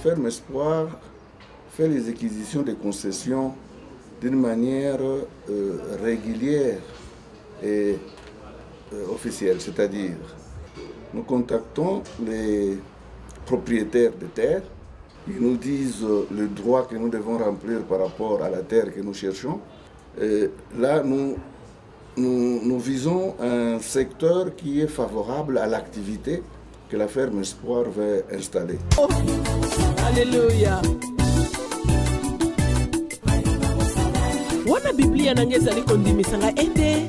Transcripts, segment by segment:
ferme Espoir fait les acquisitions des concessions d'une manière régulière et officielle, c'est-à-dire nous contactons les propriétaires de terres, ils nous disent le droit que nous devons remplir par rapport à la terre que nous cherchons. Et là, nous visons un secteur qui est favorable à l'activité que la ferme Espoir veut installer. Oh, alléluia. Wana Biblia nangeza likondimisanga ete.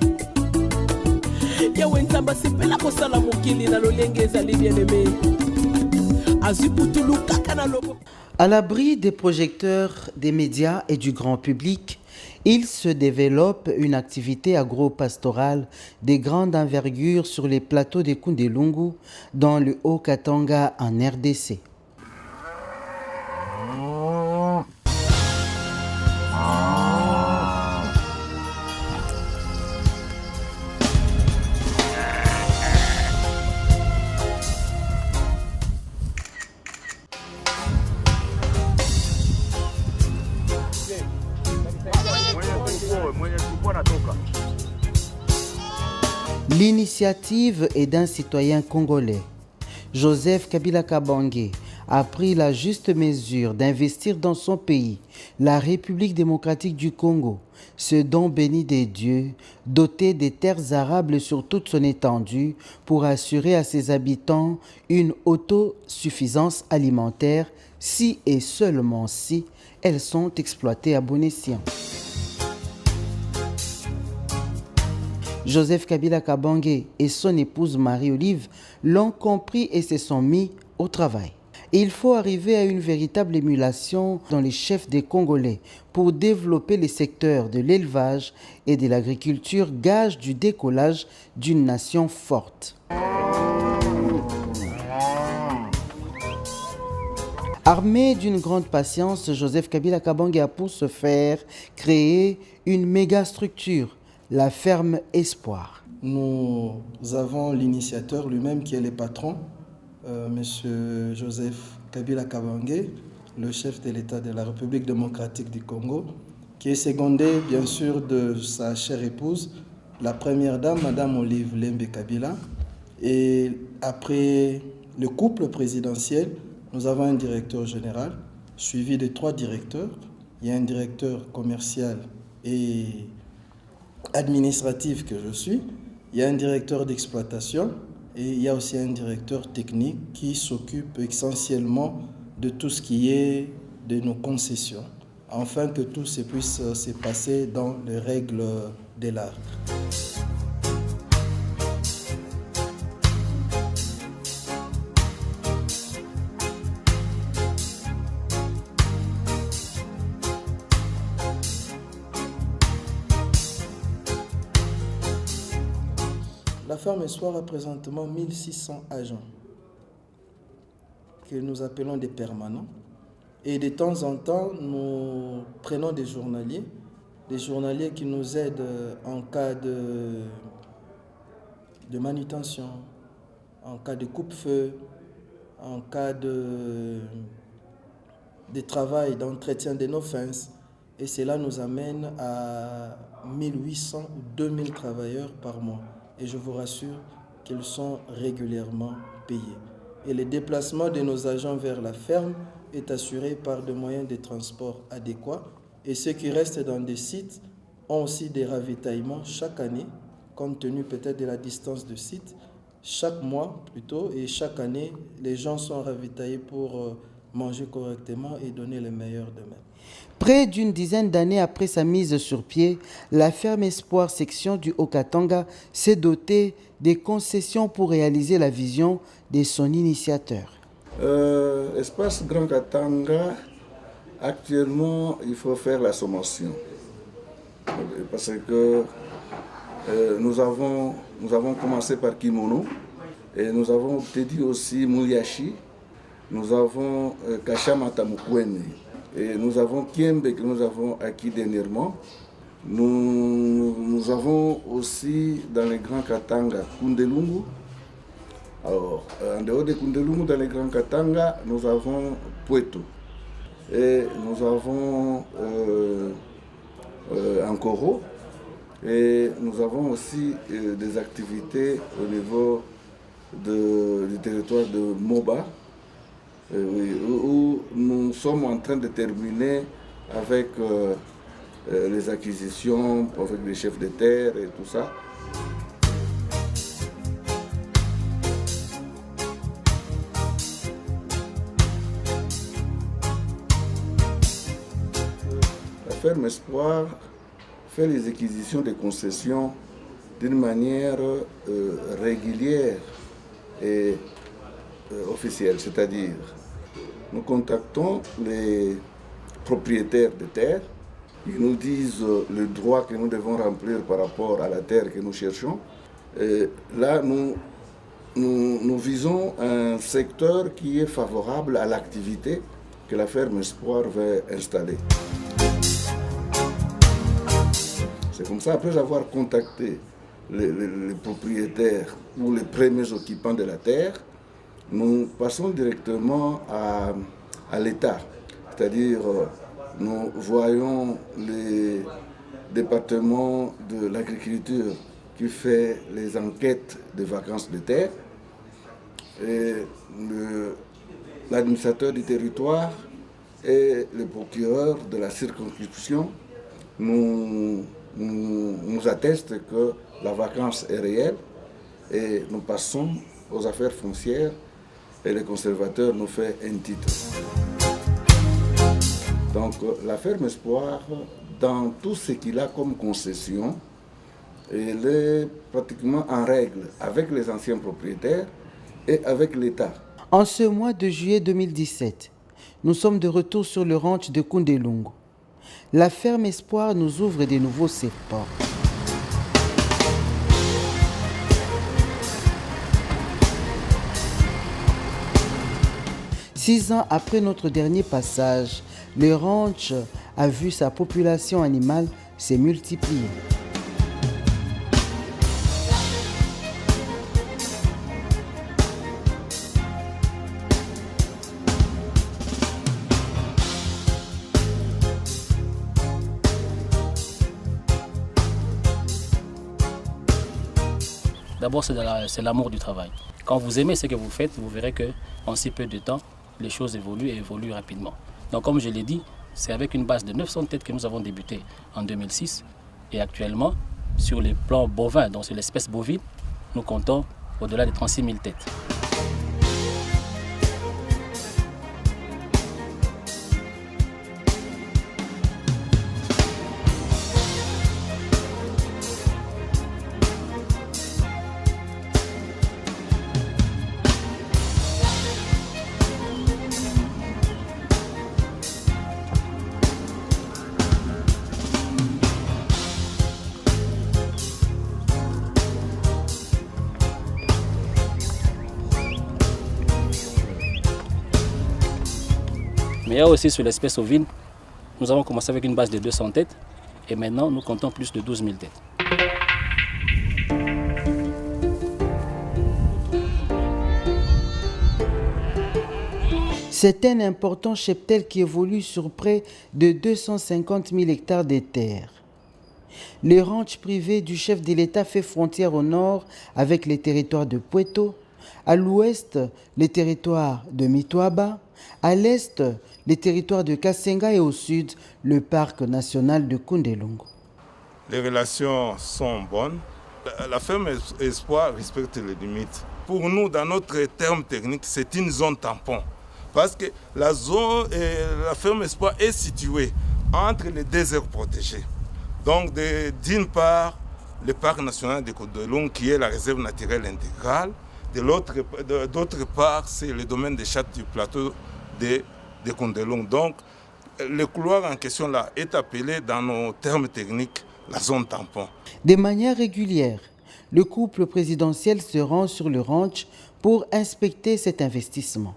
Yawe nzamba sipela kosala mokili na lolengeza li bien-aimé. Aziputulu kaka lobo. À l'abri des projecteurs, des médias et du grand public, il se développe une activité agro-pastorale de grande envergure sur les plateaux de Kundelungu dans le Haut-Katanga en RDC. L'initiative est d'un citoyen congolais. Joseph Kabila Kabange a pris la juste mesure d'investir dans son pays, la République démocratique du Congo, ce don béni des dieux, doté des terres arables sur toute son étendue pour assurer à ses habitants une autosuffisance alimentaire si et seulement si elles sont exploitées à bon escient. Joseph Kabila Kabange et son épouse Marie-Olive l'ont compris et se sont mis au travail. Il faut arriver à une véritable émulation dans les chefs des Congolais pour développer les secteurs de l'élevage et de l'agriculture, gage du décollage d'une nation forte. Armé d'une grande patience, Joseph Kabila Kabange a pour ce faire créé une méga structure, la ferme Espoir. Nous avons l'initiateur lui-même qui est le patron, M. Joseph Kabila Kabange, le chef de l'État de la République démocratique du Congo, qui est secondé bien sûr de sa chère épouse, la première dame, Madame Olive Lembe Kabila. Et après le couple présidentiel, nous avons un directeur général, suivi de 3 directeurs. Il y a un directeur commercial et administratif que je suis, il y a un directeur d'exploitation et il y a aussi un directeur technique qui s'occupe essentiellement de tout ce qui est de nos concessions, afin que tout se puisse se passer dans les règles de l'art. La ferme Espoir a présentement 1600 agents que nous appelons des permanents. Et de temps en temps, nous prenons des journaliers qui nous aident en cas de manutention, en cas de coupe-feu, en cas de travail, d'entretien de nos fences. Et cela nous amène à 1800 ou 2000 travailleurs par mois. Et je vous rassure qu'ils sont régulièrement payés. Et le déplacement de nos agents vers la ferme est assuré par des moyens de transport adéquats. Et ceux qui restent dans des sites ont aussi des ravitaillements chaque année, compte tenu peut-être de la distance de site. Chaque mois plutôt, et chaque année, les gens sont ravitaillés pour manger correctement et donner le meilleur d'eux-mêmes. Près d'une dizaine d'années après sa mise sur pied, la ferme Espoir section du Haut-Katanga s'est dotée des concessions pour réaliser la vision de son initiateur. Espace Grand Katanga, actuellement, il faut faire la sommation. Parce que nous avons commencé par Kimono, et nous avons obtenu aussi Mouliachi, nous avons Kachamata Mukwene, et nous avons Kiembe que nous avons acquis dernièrement. Nous avons aussi dans les Grands Katanga Kundelungu, Alors, en dehors de Kundelungu, dans les Grands Katanga, nous avons Pueto. Et nous avons Ankoro. Et nous avons aussi des activités au niveau du territoire de Moba, où nous sommes en train de terminer avec les acquisitions, avec les chefs de terre et tout ça. La ferme Espoir fait les acquisitions des concessions d'une manière régulière et officielle, c'est-à-dire nous contactons les propriétaires de terres, ils nous disent le droit que nous devons remplir par rapport à la terre que nous cherchons. Et là, nous visons un secteur qui est favorable à l'activité que la ferme Espoir veut installer. C'est comme ça, après avoir contacté les propriétaires ou les premiers occupants de la terre, nous passons directement à l'État. C'est-à-dire, nous voyons les départements de l'agriculture qui fait les enquêtes de vacances de terre, et l'administrateur du territoire et le procureur de la circonscription nous attestent que la vacance est réelle et nous passons aux affaires foncières et le conservateur nous fait un titre. Donc la ferme Espoir, dans tout ce qu'il a comme concession, elle est pratiquement en règle avec les anciens propriétaires et avec l'État. En ce mois de juillet 2017, nous sommes de retour sur le ranch de Kundelungu. La ferme Espoir nous ouvre de nouveau ses portes. Six ans après notre dernier passage, le ranch a vu sa population animale se multiplier. D'abord, c'est l'amour du travail. Quand vous aimez ce que vous faites, vous verrez qu'en si peu de temps, les choses évoluent et évoluent rapidement. Donc, comme je l'ai dit, c'est avec une base de 900 têtes que nous avons débuté en 2006. Et actuellement, sur les plans bovins, donc sur l'espèce bovine, nous comptons au-delà de 36 000 têtes. Mais il y a aussi sur l'espèce ovine, nous avons commencé avec une base de 200 têtes et maintenant nous comptons plus de 12 000 têtes. C'est un important cheptel qui évolue sur près de 250 000 hectares de terre. Le ranch privé du chef de l'État fait frontière au nord avec les territoires de Pueto, à l'ouest les territoires de Mitoaba, à l'est les territoires de Kasenga et au sud le parc national de Kundelungu. Les relations sont bonnes. La ferme Espoir respecte les limites. Pour nous, dans notre terme technique, c'est une zone tampon. Parce que la ferme Espoir est située entre les deux aires protégées. Donc d'une part, le parc national de Kundelungu qui est la réserve naturelle intégrale. D'autre part, c'est le domaine des chats du plateau de Kundelungu. Donc, le couloir en question là est appelé dans nos termes techniques la zone tampon. De manière régulière, le couple présidentiel se rend sur le ranch pour inspecter cet investissement.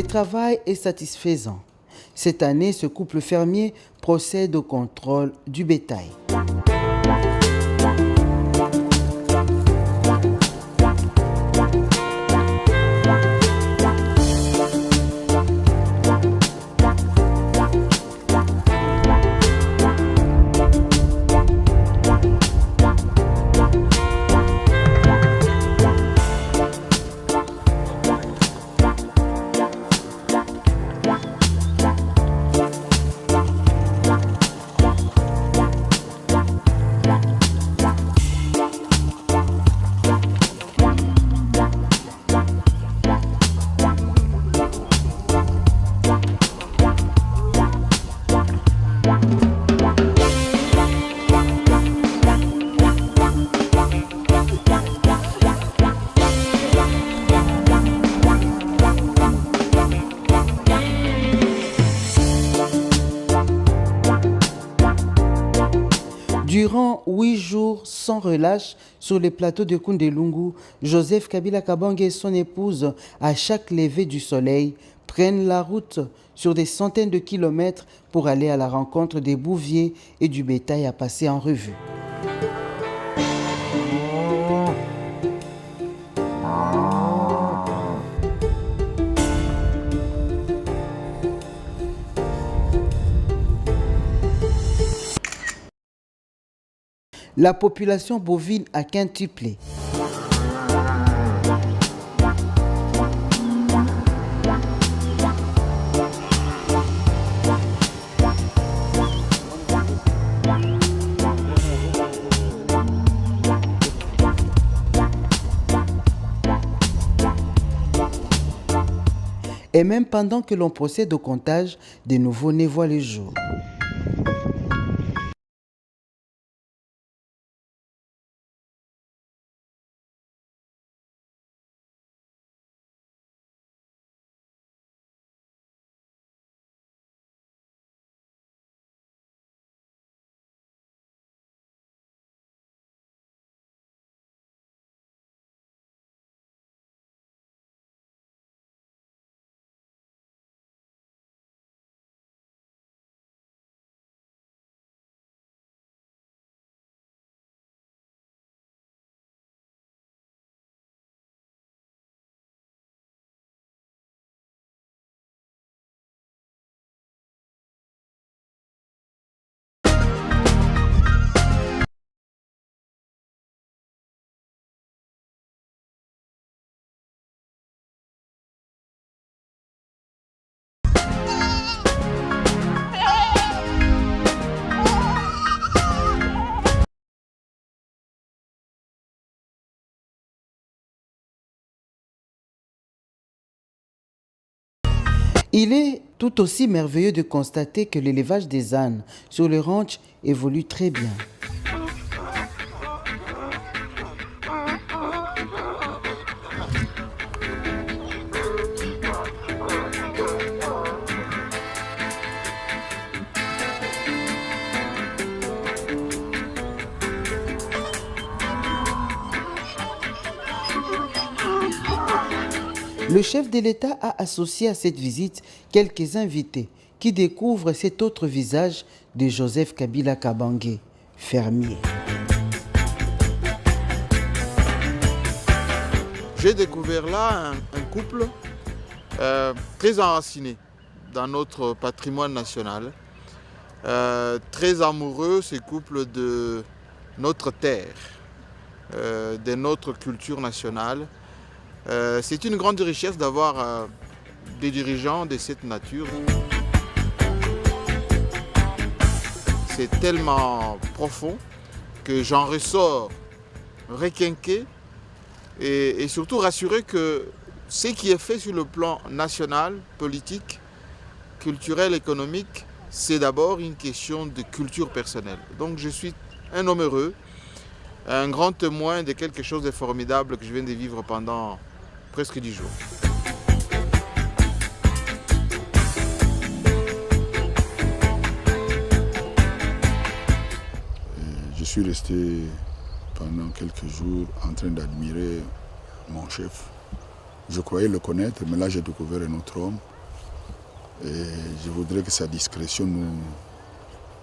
Le travail est satisfaisant. Cette année, ce couple fermier procède au contrôle du bétail. Durant 8 jours sans relâche sur les plateaux de Koundelungu, Joseph Kabila Kabange et son épouse, à chaque lever du soleil, prennent la route sur des centaines de kilomètres pour aller à la rencontre des bouviers et du bétail à passer en revue. La population bovine a quintuplé. Et même pendant que l'on procède au comptage, de nouveaux-nés voient le jour. Il est tout aussi merveilleux de constater que l'élevage des ânes sur le ranch évolue très bien. Le chef de l'État a associé à cette visite quelques invités qui découvrent cet autre visage de Joseph Kabila Kabange, fermier. J'ai découvert là un couple très enraciné dans notre patrimoine national, très amoureux, ces couples de notre terre, de notre culture nationale. C'est une grande richesse d'avoir des dirigeants de cette nature. C'est tellement profond que j'en ressors requinqué et surtout rassuré que ce qui est fait sur le plan national, politique, culturel, économique, c'est d'abord une question de culture personnelle. Donc je suis un homme heureux, un grand témoin de quelque chose de formidable que je viens de vivre pendant presque 10 jours. Je suis resté pendant quelques jours en train d'admirer mon chef. Je croyais le connaître, mais là j'ai découvert un autre homme Et je voudrais que sa discrétion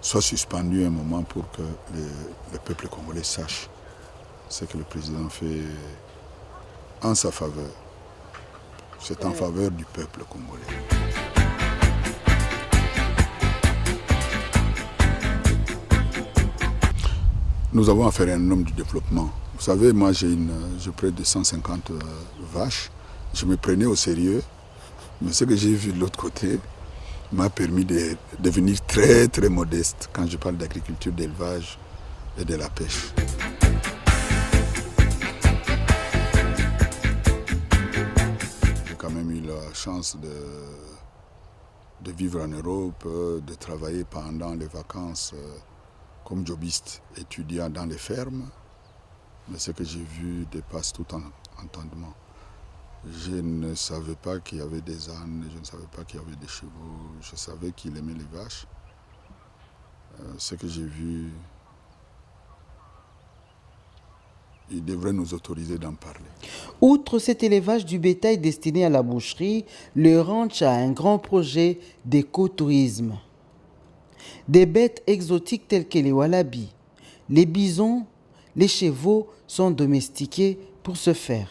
soit suspendue un moment pour que le peuple congolais sache ce que le président fait en sa faveur. C'est en faveur du peuple congolais. Nous avons affaire à un homme du développement. Vous savez, moi j'ai près de 150 vaches. Je me prenais au sérieux, mais ce que j'ai vu de l'autre côté m'a permis de devenir très très modeste quand je parle d'agriculture, d'élevage et de la pêche. J'ai quand même eu la chance de vivre en Europe, de travailler pendant les vacances comme jobiste, étudiant dans les fermes. Mais ce que j'ai vu dépasse tout entendement. Je ne savais pas qu'il y avait des ânes, je ne savais pas qu'il y avait des chevaux, je savais qu'il aimait les vaches. Ce que j'ai vu, il devrait nous autoriser d'en parler. Outre cet élevage du bétail destiné à la boucherie, le ranch a un grand projet d'écotourisme. Des bêtes exotiques telles que les wallabis, les bisons, les chevaux sont domestiqués pour ce faire.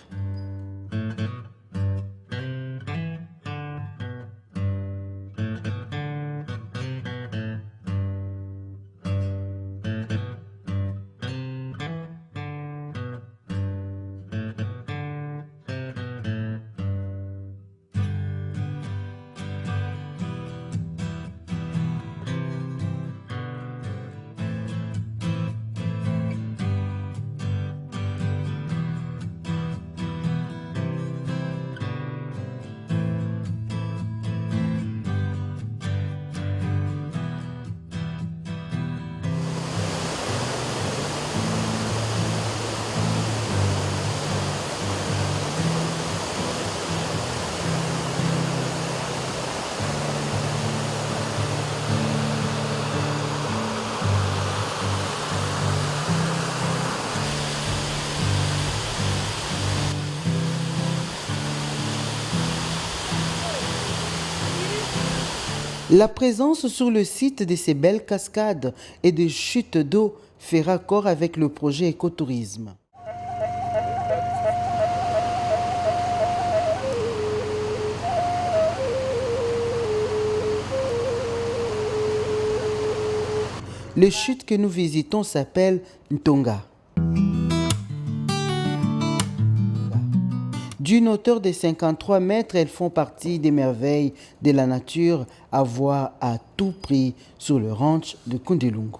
La présence sur le site de ces belles cascades et de chutes d'eau fait raccord avec le projet écotourisme. Les chutes que nous visitons s'appellent Ntonga. D'une hauteur de 53 mètres, elles font partie des merveilles de la nature à voir à tout prix sur le ranch de Kundelungu.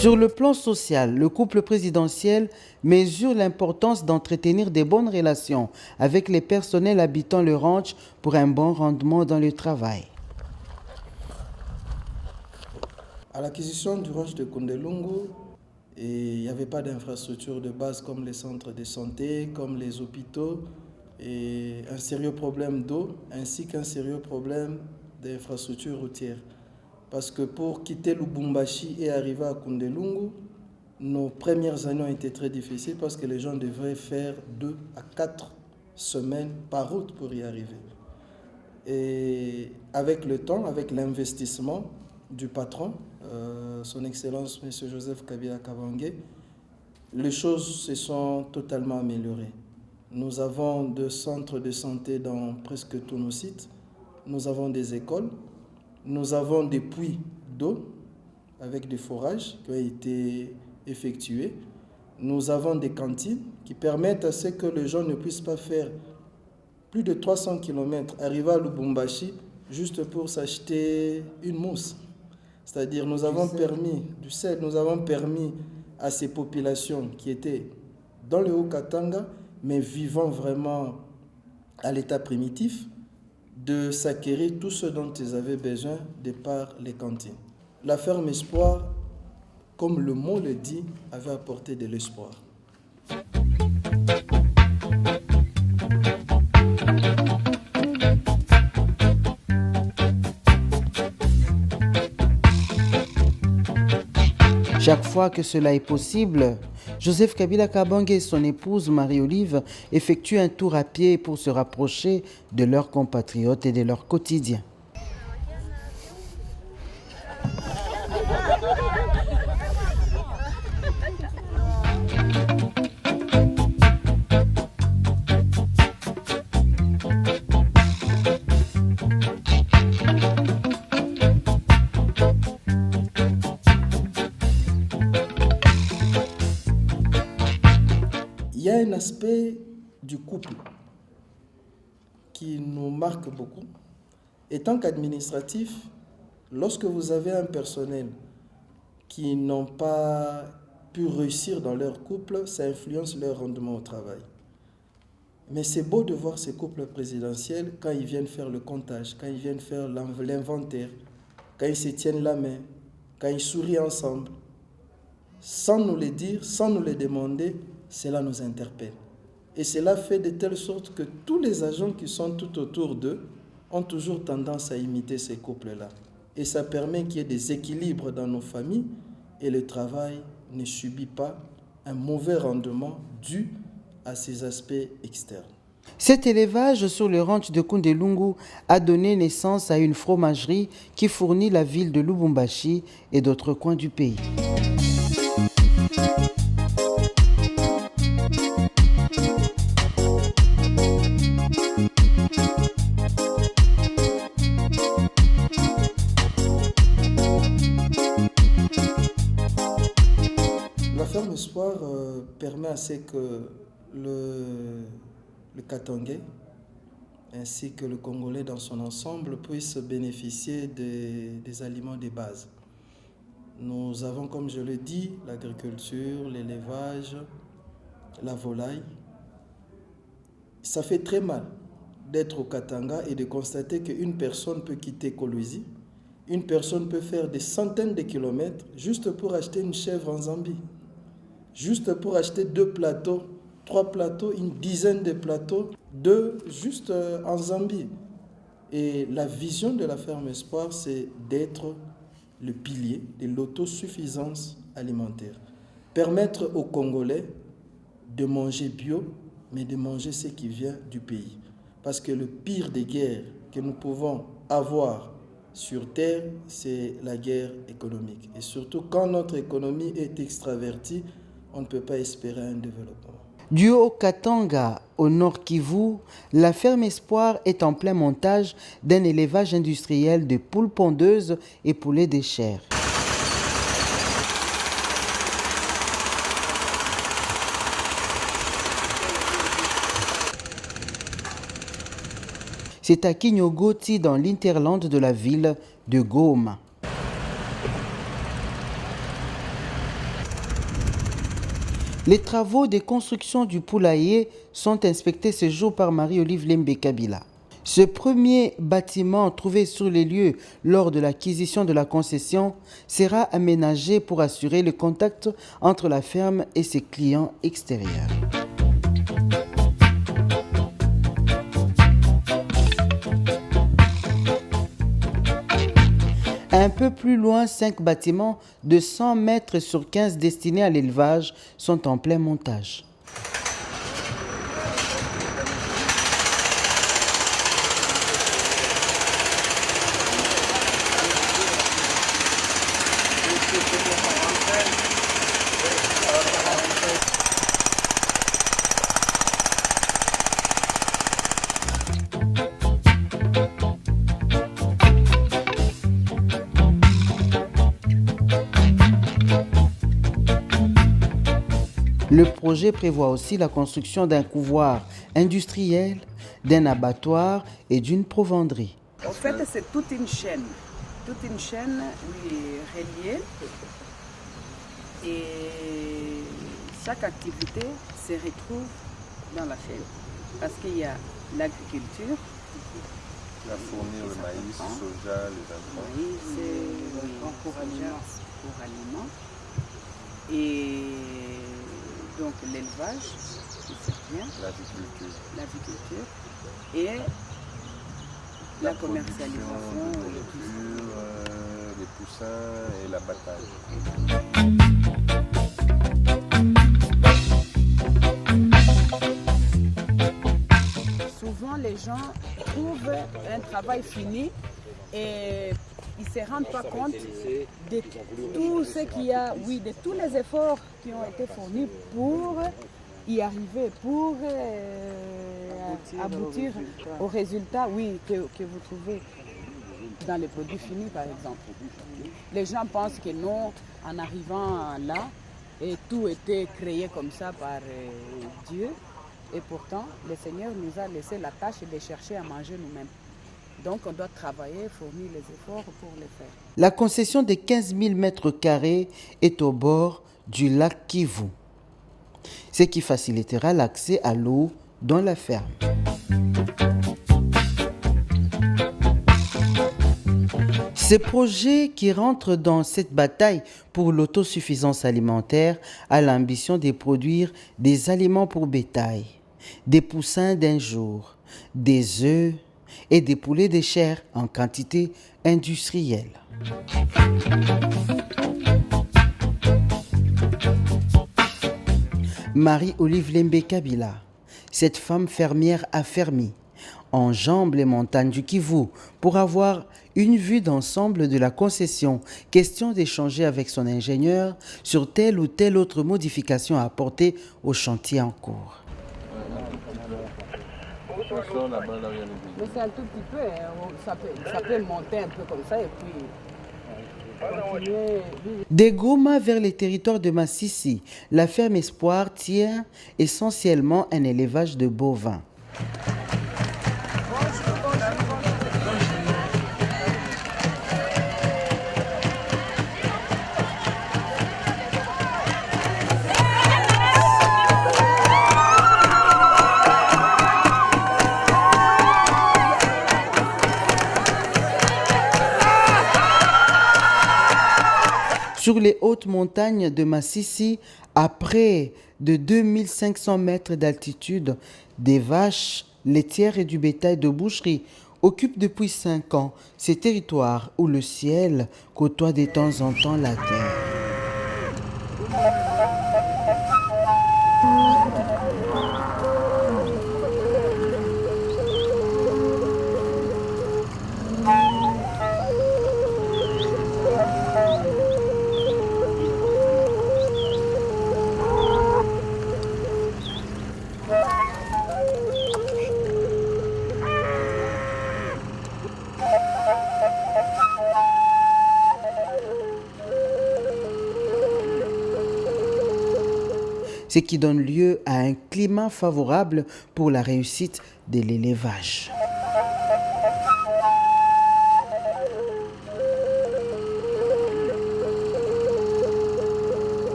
Sur le plan social, le couple présidentiel mesure l'importance d'entretenir des bonnes relations avec les personnels habitant le ranch pour un bon rendement dans le travail. À l'acquisition du ranch de Kundelungu, il n'y avait pas d'infrastructure de base comme les centres de santé, comme les hôpitaux, et un sérieux problème d'eau, ainsi qu'un sérieux problème d'infrastructure routière. Parce que pour quitter Lubumbashi et arriver à Kundelungu, nos premières années ont été très difficiles parce que les gens devaient faire 2 à 4 semaines par route pour y arriver. Et avec le temps, avec l'investissement du patron, son Excellence M. Joseph Kabila Kabange, les choses se sont totalement améliorées. Nous avons 2 centres de santé dans presque tous nos sites. Nous avons des écoles. Nous avons des puits d'eau avec des forages qui ont été effectués. Nous avons des cantines qui permettent à ce que les gens ne puissent pas faire plus de 300 km, arriver à Lubumbashi juste pour s'acheter une mousse. C'est-à-dire nous avons permis à ces populations qui étaient dans le Haut-Katanga, mais vivant vraiment à l'état primitif, de s'acquérir tout ce dont ils avaient besoin de par les cantines. La ferme Espoir, comme le mot le dit, avait apporté de l'espoir. Chaque fois que cela est possible, Joseph Kabila Kabange et son épouse Marie-Olive effectuent un tour à pied pour se rapprocher de leurs compatriotes et de leur quotidien. Il y a un aspect du couple qui nous marque beaucoup. Et tant qu'administratif, lorsque vous avez un personnel qui n'ont pas pu réussir dans leur couple, ça influence leur rendement au travail. Mais c'est beau de voir ces couples présidentiels quand ils viennent faire le comptage, quand ils viennent faire l'inventaire, quand ils se tiennent la main, quand ils sourient ensemble. Sans nous le dire, sans nous le demander, cela nous interpelle. Et cela fait de telle sorte que tous les agents qui sont tout autour d'eux ont toujours tendance à imiter ces couples-là. Et ça permet qu'il y ait des équilibres dans nos familles et le travail ne subit pas un mauvais rendement dû à ces aspects externes. Cet élevage sur le ranch de Koundelungu a donné naissance à une fromagerie qui fournit la ville de Lubumbashi et d'autres coins du pays. La ferme Espoir permet à ce que le Katangais ainsi que le Congolais dans son ensemble puissent bénéficier des aliments de base. Nous avons, comme je l'ai dit, l'agriculture, l'élevage, la volaille. Ça fait très mal d'être au Katanga et de constater qu'une personne peut quitter Kolwezi, une personne peut faire des centaines de kilomètres juste pour acheter une chèvre en Zambie, juste pour acheter 2 plateaux, 3 plateaux, une dizaine de plateaux, juste en Zambie. Et la vision de la ferme Espoir, c'est d'être le pilier de l'autosuffisance alimentaire. Permettre aux Congolais de manger bio, mais de manger ce qui vient du pays. Parce que le pire des guerres que nous pouvons avoir sur Terre, c'est la guerre économique. Et surtout, quand notre économie est extravertie, on ne peut pas espérer un développement. Du Haut-Katanga au Nord Kivu, la ferme Espoir est en plein montage d'un élevage industriel de poules pondeuses et poulets de chair. C'est à Kinyogoti, dans l'interland de la ville de Goma. Les travaux de construction du poulailler sont inspectés ce jour par Marie-Olive Lembe Kabila. Ce premier bâtiment trouvé sur les lieux lors de l'acquisition de la concession sera aménagé pour assurer le contact entre la ferme et ses clients extérieurs. Un peu plus loin, 5 bâtiments de 100 mètres sur 15 destinés à l'élevage sont en plein montage. Le projet prévoit aussi la construction d'un couloir industriel, d'un abattoir et d'une provenderie. En fait, c'est toute une chaîne reliée et chaque activité se retrouve dans la chaîne parce qu'il y a l'agriculture, La fournir le maïs, le soja, les intrants. Oui, c'est encourageant pour aliments. Et donc l'élevage, c'est bien. L'aviculture. Et la commercialisation. Les poussins et l'abattage. Souvent, les gens trouvent un travail fini et ils ne se rendent pas compte de tout ce qu'il y a, oui, de tous les efforts qui ont été fournis pour y arriver, pour aboutir au résultat, oui, que vous trouvez dans les produits finis, par exemple. Les gens pensent que non, en arrivant là, et tout était créé comme ça par Dieu. Et pourtant, le Seigneur nous a laissé la tâche de chercher à manger nous-mêmes. Donc, on doit travailler, fournir les efforts pour le faire. La concession de 15 000 mètres carrés est au bord du lac Kivu, ce qui facilitera l'accès à l'eau dans la ferme. Ce projet qui rentre dans cette bataille pour l'autosuffisance alimentaire a l'ambition de produire des aliments pour bétail, des poussins d'un jour, des œufs et des poulets de chair en quantité industrielle. Marie-Olive Lembe Kabila, cette femme fermière affermie, enjambe les montagnes du Kivu pour avoir une vue d'ensemble de la concession. Question d'échanger avec son ingénieur sur telle ou telle autre modification à apporter au chantier en cours. Mais c'est un tout petit peu, ça peut monter un peu comme ça et puis continuer. Des Goma vers les territoires de Massissi, la ferme Espoir tient essentiellement un élevage de bovins. Sur les hautes montagnes de Massissi, à près de 2500 mètres d'altitude, des vaches laitières et du bétail de boucherie occupent depuis 5 ans ces territoires où le ciel côtoie de temps en temps la terre. Ce qui donne lieu à un climat favorable pour la réussite de l'élevage.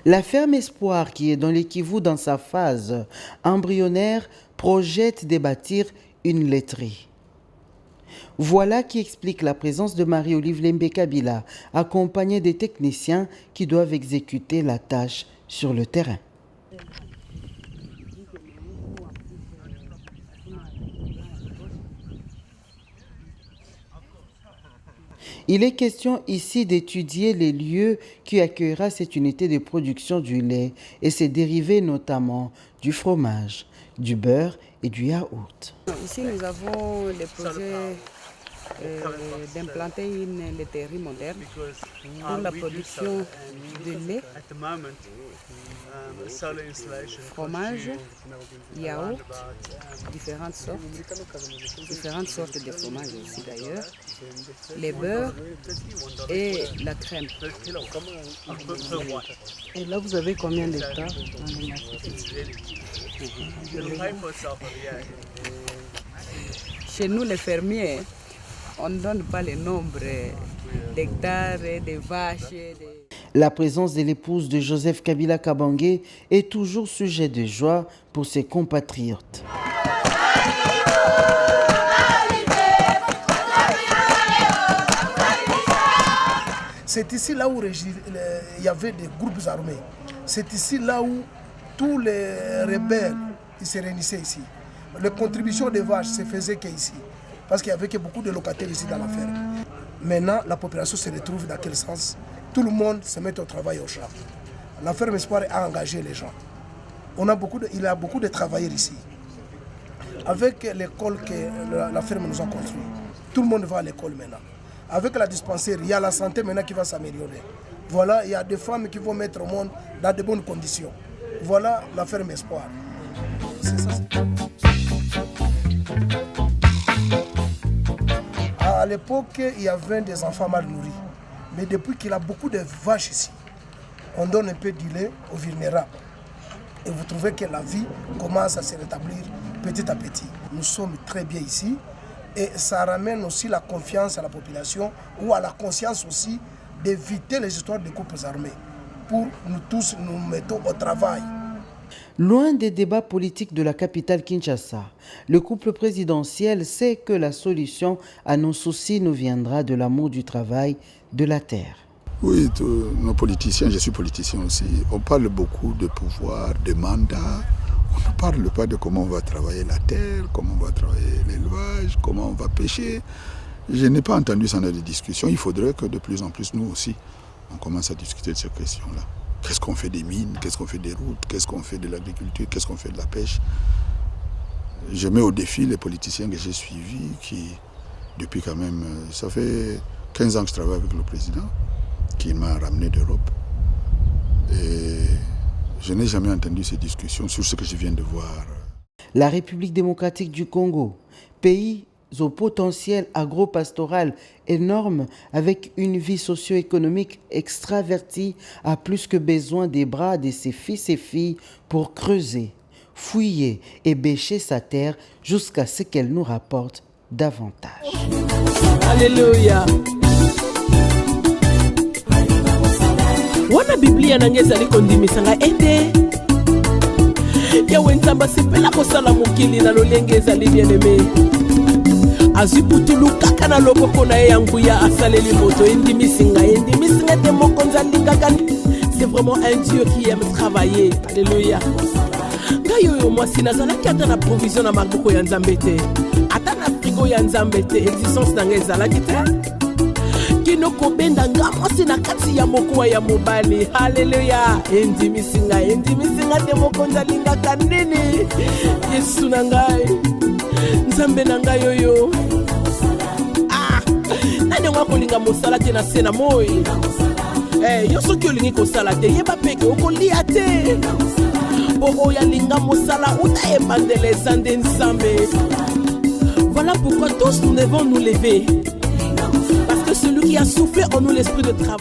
La ferme Espoir, qui est dans le Kivu dans sa phase embryonnaire, projette de bâtir une laiterie. Voilà qui explique la présence de Marie-Olive Lembe Kabila, accompagnée des techniciens qui doivent exécuter la tâche sur le terrain. Il est question ici d'étudier les lieux qui accueillera cette unité de production du lait et ses dérivés, notamment du fromage, du beurre et du yaourt. Ici, nous avons le projet d'implanter une laiterie moderne pour la production de lait, fromage, yaourt, différentes sortes de fromages aussi d'ailleurs, les beurres et la crème. Et là, vous avez combien d'hectares? Chez nous, les fermiers, on ne donne pas le nombre d'hectares, de vaches. La présence de l'épouse de Joseph Kabila Kabange est toujours sujet de joie pour ses compatriotes. C'est ici là où il y avait des groupes armés. C'est ici là où tous les rebelles ils se réunissaient ici. Les contributions des vaches se faisaient qu'ici. Parce qu'il y avait que beaucoup de locataires ici dans la ferme. Maintenant, la population se retrouve dans quel sens? Tout le monde se met au travail au champ. La ferme Espoir a engagé les gens. Il y a beaucoup de travailleurs ici. Avec l'école que la ferme nous a construite, tout le monde va à l'école maintenant. Avec la dispensaire, il y a la santé maintenant qui va s'améliorer. Voilà, il y a des femmes qui vont mettre au monde dans de bonnes conditions. Voilà la ferme Espoir. C'est ça. À l'époque, il y avait des enfants mal nourris. Mais depuis qu'il y a beaucoup de vaches ici, on donne un peu de lait aux vulnérables. Et vous trouvez que la vie commence à se rétablir petit à petit. Nous sommes très bien ici. Et ça ramène aussi la confiance à la population ou à la conscience aussi d'éviter les histoires de groupes armés pour nous tous nous mettons au travail. Loin des débats politiques de la capitale Kinshasa, le couple présidentiel sait que la solution à nos soucis nous viendra de l'amour du travail, de la terre. Oui, nos politiciens, je suis politicien aussi, on parle beaucoup de pouvoir, de mandat. On ne parle pas de comment on va travailler la terre, comment on va travailler l'élevage, comment on va pêcher. Je n'ai pas entendu ça dans des discussions. Il faudrait que de plus en plus, nous aussi, on commence à discuter de ces questions-là. Qu'est-ce qu'on fait des mines? Qu'est-ce qu'on fait des routes? Qu'est-ce qu'on fait de l'agriculture? Qu'est-ce qu'on fait de la pêche? Je mets au défi les politiciens que j'ai suivis qui, depuis quand même, ça fait 15 ans que je travaille avec le président, qui m'a ramené d'Europe. Et je n'ai jamais entendu ces discussions sur ce que je viens de voir. La République démocratique du Congo, pays au potentiel agro-pastoral énorme, avec une vie socio-économique extravertie, a plus que besoin des bras de ses fils et filles pour creuser, fouiller et bêcher sa terre jusqu'à ce qu'elle nous rapporte davantage. Alléluia. Wana Biblia nangezali kondimisanga ete yawe nzamba sepela kosala mokili na lolenge ezali bien-aimé aziputulu kaka na loboko na ye ya nguya asaleli moto endimisinga te mokonzi alingaka. C'est vraiment un Dieu qui aime travailler. Alléluia. Ngai oyo mwasi nazalaki ata na provision na maboko ya nzambe te, ata na frigo ya nzambe te, existence na ngai ezalaki te kino kobenda nga mwasi na kati ya mokuwa ya mobali. Haleluya. Endimisinga te mokonzi alingaka nini Yesu na ngai nzambe na ngai oyo. Nani nga kolinga mosala te na se na moi yo soki olingi kosala te yeba peke okolia te oyo yalinga mosala uta ebandela eza nde nzambe. Voilà pourquoi tous nous devons nous lever, parce que celui qui a soufflé en nous l'esprit de travail